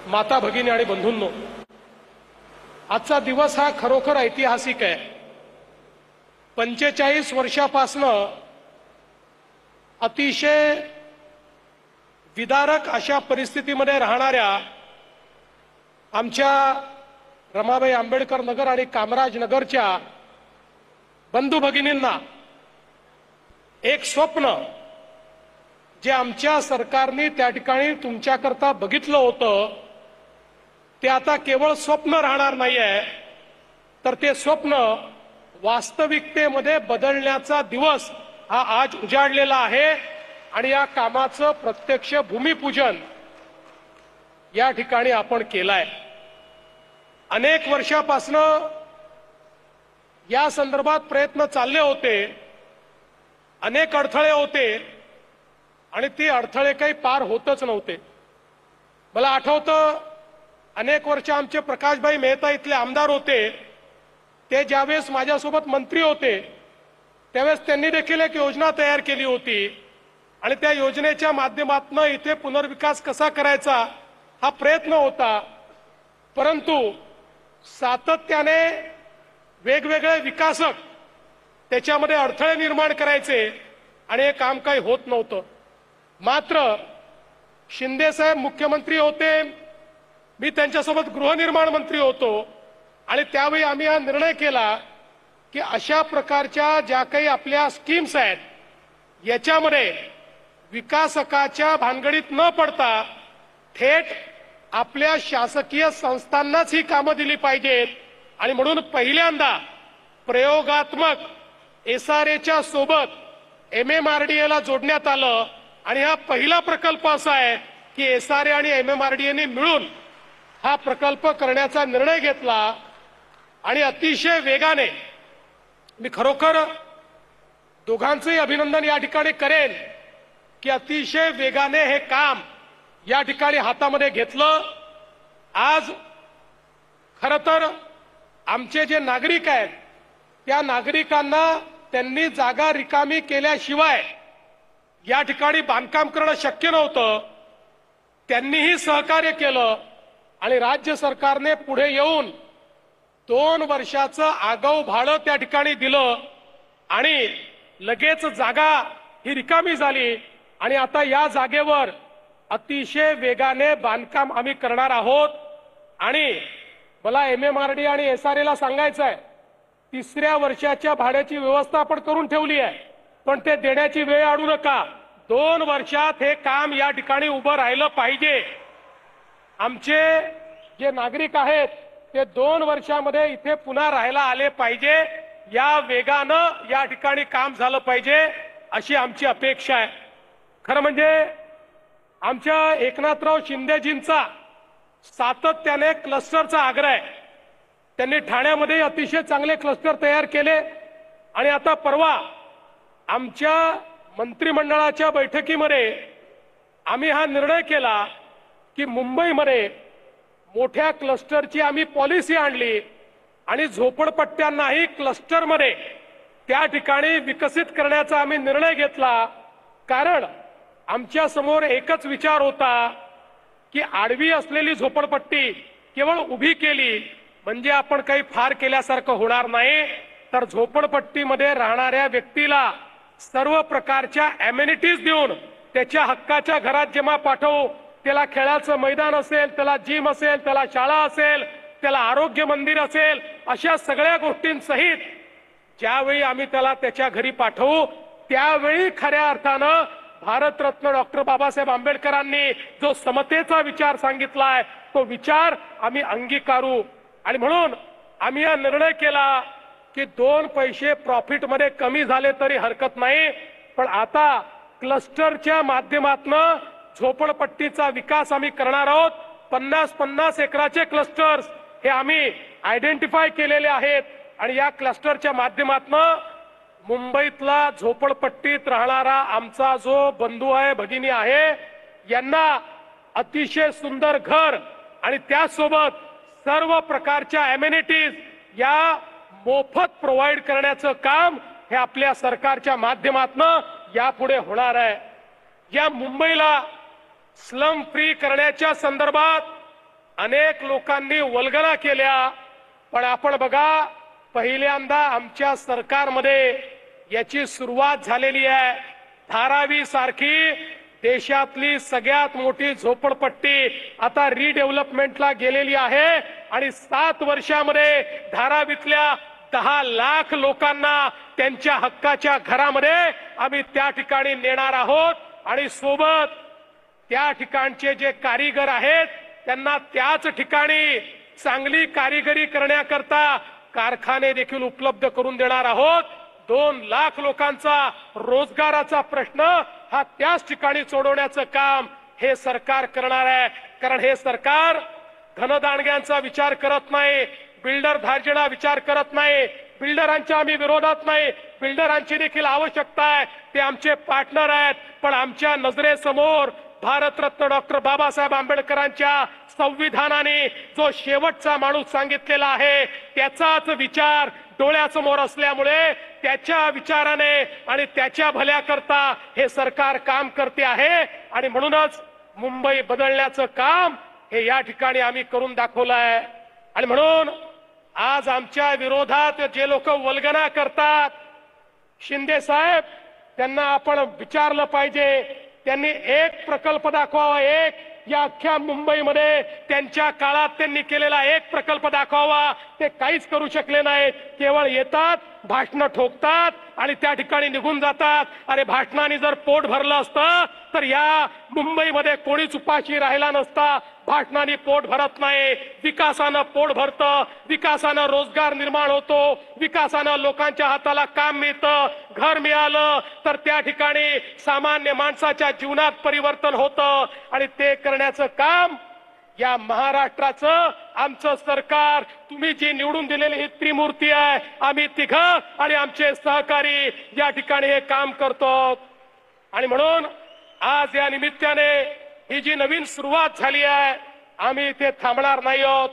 माता भगिनी आणि बंधूंनो, आजचा दिवस हा खरोखर ऐतिहासिक आहे। 45 वर्षापासनं अतिशय विदारक अशा परिस्थितीमध्ये राहणाऱ्या आमच्या रमाबाई आंबेडकर नगर आणि कामराज नगरच्या बंधू भगिनींना एक स्वप्न जे आमच्या सरकारने त्या ठिकाणी तुमच्याकरता बघितलं होतं ते आता केवळ स्वप्न राहणार नाहीये, तर ते स्वप्न वास्तविकतेमध्ये बदलण्याचा दिवस हा आज उजाडलेला आहे। आणि या कामाचं प्रत्यक्ष भूमिपूजन या ठिकाणी आपण केलंय। अनेक वर्षापासून या संदर्भात प्रयत्न चालले होते, अनेक अडथळे होते आणि ते अडथळे काही पार होतच नव्हते। मला आठवतं अनेक वर्ष आमचे प्रकाशभाई मेहता इथले आमदार होते, ते ज्यावेळेस माझ्यासोबत मंत्री होते त्यावेळेस त्यांनी देखील एक योजना तयार केली होती आणि त्या योजनेच्या माध्यमातून इथे पुनर्विकास कसा करायचा हा प्रयत्न होता। परंतु सातत्याने वेगवेगळे विकासक त्याच्यामध्ये अडथळे निर्माण करायचे आणि हे काम काही होत नव्हतं। मात्र शिंदे साहेब मुख्यमंत्री होते, मी त्यांच्यासोबत गृहनिर्माण मंत्री होतो आणि त्यावेळी आम्ही हा निर्णय केला की अशा प्रकारच्या ज्या काही आपल्या स्कीम्स आहेत याच्यामध्ये विकासकाच्या भानगडीत न पडता थेट आपल्या शासकीय संस्थांनाच ही कामं दिली पाहिजेत। आणि म्हणून पहिल्यांदा प्रयोगात्मक SRAच्या सोबत MMRDA ला जोडण्यात आलं आणि हा पहिला प्रकल्प असा आहे की SRA आणि MMRDA ने मिळून हा प्रकल्प करण्याचा निर्णय घेतला। आणि अतिशय वेगाने मी खरोखर दोघांचेही अभिनंदन या ठिकाणी करेन की अतिशय वेगाने हे काम या ठिकाणी हातामध्ये घेतलं। आज खरं तर आमचे जे नागरिक आहेत त्या नागरिकांना त्यांनी जागा रिकामी केल्याशिवाय या ठिकाणी बांधकाम करणं शक्य नव्हतं, त्यांनीही सहकार्य केलं आणि राज्य सरकारने पुढे येऊन 2 वर्षाचं आगाऊ भाडं त्या ठिकाणी दिलं आणि लगेच जागा ही रिकामी झाली आणि आता या जागेवर अतिशय वेगाने बांधकाम आम्ही करणार आहोत। आणि मला MMRDA आणि SRA ला सांगायचं आहे, 3ऱ्या वर्षाच्या भाड्याची व्यवस्था आपण करून ठेवली आहे, पण ते देण्याची वेळ आणू नका। 2 वर्षात हे काम या ठिकाणी उभं राहिलं पाहिजे। आमचे जे नागरिक आहेत ते 2 वर्षामध्ये इथे पुन्हा राहायला आले पाहिजे, या वेगानं या ठिकाणी काम झालं पाहिजे अशी आमची अपेक्षा आहे। खरं म्हणजे आमच्या एकनाथराव शिंदेजींचा सातत्याने क्लस्टरचा आग्रह आहे। त्यांनी ठाण्यामध्ये अतिशय चांगले क्लस्टर तयार केले आणि आता परवा आमच्या मंत्रिमंडळाच्या बैठकीमध्ये आम्ही हा निर्णय केला की मुंबईमध्ये मोठ्या क्लस्टरची आम्ही पॉलिसी आणली आणि झोपडपट्ट्यांनाही क्लस्टरमध्ये त्या ठिकाणी विकसित करण्याचा आम्ही निर्णय घेतला। कारण आमच्या समोर एकच विचार होता की आडवी असलेली झोपडपट्टी केवळ उभी केली म्हणजे आपण काही फार केल्यासारखं होणार नाही, तर झोपडपट्टीमध्ये राहणाऱ्या व्यक्तीला सर्व प्रकारच्या ॲमेनिटीज देऊन त्याच्या हक्काच्या घरात जेव्हा पाठवू, त्याला खेळाचं मैदान असेल, त्याला जिम असेल, त्याला शाळा असेल, त्याला आरोग्य मंदिर असेल, अशा सगळ्या गोष्टींसहित ज्यावेळी आम्ही त्याला त्याच्या घरी पाठवू त्यावेळी खऱ्या अर्थानं भारतरत्न डॉक्टर बाबासाहेब आंबेडकरांनी जो समतेचा विचार सांगितलाय तो विचार आम्ही अंगीकारू। आणि म्हणून आम्ही हा निर्णय केला की 2 पैसे प्रॉफिट मध्ये कमी झाले तरी हरकत नाही, पण आता क्लस्टरच्या माध्यमातून झोपडपट्टीचा विकास आम्ही करणार आहोत। 50-50 एकराचे क्लस्टर्स हे आम्ही आयडेंटिफाय केलेले आहेत आणि या क्लस्टरच्या माध्यमातून मुंबईतला झोपडपट्टीत राहणारा आमचा जो बंधू आहे, भगिनी आहे, यांना अतिशय सुंदर घर आणि त्यासोबत सर्व प्रकारच्या ॲमेनिटीज या मोफत प्रोव्हाइड करण्याचं काम हे आपल्या सरकारच्या माध्यमातून यापुढे होणार आहे। या मुंबईला स्लम फ्री करण्याच्या संदर्भात अनेक लोकांनी वल्गना केल्या, पण आपण बघा पहिल्यांदा आमच्या सरकारमध्ये याची सुरुवात झालेली आहे। धारावी सारखी देशातली सगळ्यात मोठी झोपडपट्टी आता रिडेव्हलपमेंटला गेलेली आहे आणि 7 वर्षामध्ये धारावीतल्या 10 लाख लोकांना त्यांच्या हक्काच्या घरामध्ये आम्ही त्या ठिकाणी नेणार आहोत आणि सोबत त्या ठिकाणचे जे कारीगर आहेत त्यांना त्याच ठिकाणी चांगली कारिगिरी करण्याकरता कारखाने देखील उपलब्ध करून देणार आहोत। 2 लाख लोकांचा रोजगाराचा प्रश्न हा त्याच ठिकाणी सोडवण्याचं काम हे सरकार करणार आहे। कारण हे सरकार धनदांडग्यांचा विचार करत नाही, बिल्डर धार्जिणा विचार करत नाही। बिल्डरांच्या आम्ही विरोधात नाही, बिल्डरांची देखील आवश्यकता आहे, ते आमचे पार्टनर आहेत, पण आमच्या नजरेसमोर भारतरत्न डॉक्टर बाबासाहेब आंबेडकरांच्या संविधानाने जो शेवटचा माणूस सांगितलेला आहे त्याचाच विचार डोळ्यासमोर असल्यामुळे त्याच्या विचाराने आणि त्याच्या भल्याकरता हे सरकार काम करते आहे आणि म्हणूनच मुंबई बदलण्याचं काम हे या ठिकाणी आम्ही करून दाखवलं आहे। आणि म्हणून आज आमच्या विरोधात जे लोक वल्गना करतात, शिंदे साहेब त्यांना आपण विचारलं पाहिजे, त्यांनी एक प्रकल्प दाखवावा, एक या अख्ख्या मुंबईमध्ये त्यांच्या काळात त्यांनी केलेला एक प्रकल्प दाखवावा। ते काहीच करू शकले नाहीत, केवळ येतात, भाषण ठोकतात आणि त्या ठिकाणी निघून जातात। अरे भाषणाने जर पोट भरलं असतं तर या मुंबईमध्ये कोणीच उपाशी राहिला नसता। भाषणाने पोट भरत नाही, विकासानं पोट भरतं, विकासानं रोजगार निर्माण होतो, विकासानं लोकांच्या हाताला काम मिळतं, घर मिळालं तर त्या ठिकाणी सामान्य माणसाच्या जीवनात परिवर्तन होतं आणि ते करण्याचं काम या महाराष्ट्राचं आमचं सरकार, तुम्ही जी निवडून दिलेली ही त्रिमूर्ती आहे, आम्ही तिघं आणि आमचे सहकारी या ठिकाणी हे काम करतो। आणि म्हणून आज या निमित्ताने ही जी नवीन सुरुवात झाली आहे, आम्ही इथे थांबणार नाही आहोत।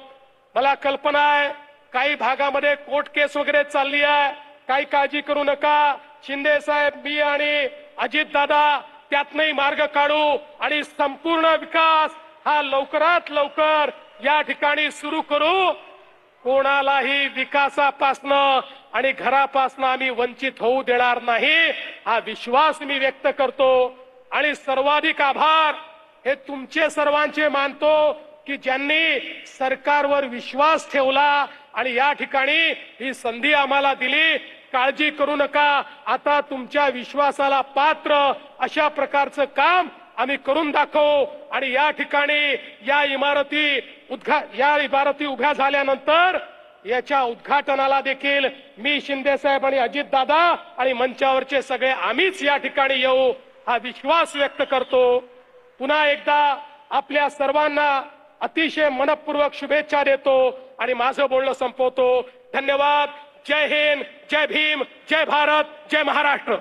मला कल्पना आहे काही भागामध्ये कोर्ट केस वगैरे चालली आहे, काही काळजी करू नका। शिंदे साहेब, मी आणि अजित दादा त्यातनही मार्ग काढू आणि संपूर्ण विकास हा लवकरात लवकर या ठिकाणी सुरू करू। कोणालाही विकासापासनं आणि घरापासनं आम्ही वंचित होऊ देणार नाही, हा विश्वास मी व्यक्त करतो। आणि सर्वाधिक आभार हे तुमचे सर्वांचे मानतो की ज्यांनी सरकारवर विश्वास ठेवला आणि या ठिकाणी ही संधी आम्हाला दिली। काळजी करू नका, आता तुमच्या विश्वासाला पात्र अशा प्रकारचं काम आम्ही करून दाखवू आणि या ठिकाणी या इमारती उभ्या झाल्यानंतर याच्या उद्घाटनाला देखील मी, शिंदे साहेब आणि अजित दादा आणि मंचावरचे सगळे आम्हीच या ठिकाणी येऊ, हा विश्वास व्यक्त करतो। पुन्हा एकदा आपल्या सर्वांना अतिशय मनपूर्वक शुभेच्छा देतो आणि माझं बोलणं संपवतो। धन्यवाद। जय हिंद, जय भीम, जय भारत, जय महाराष्ट्र।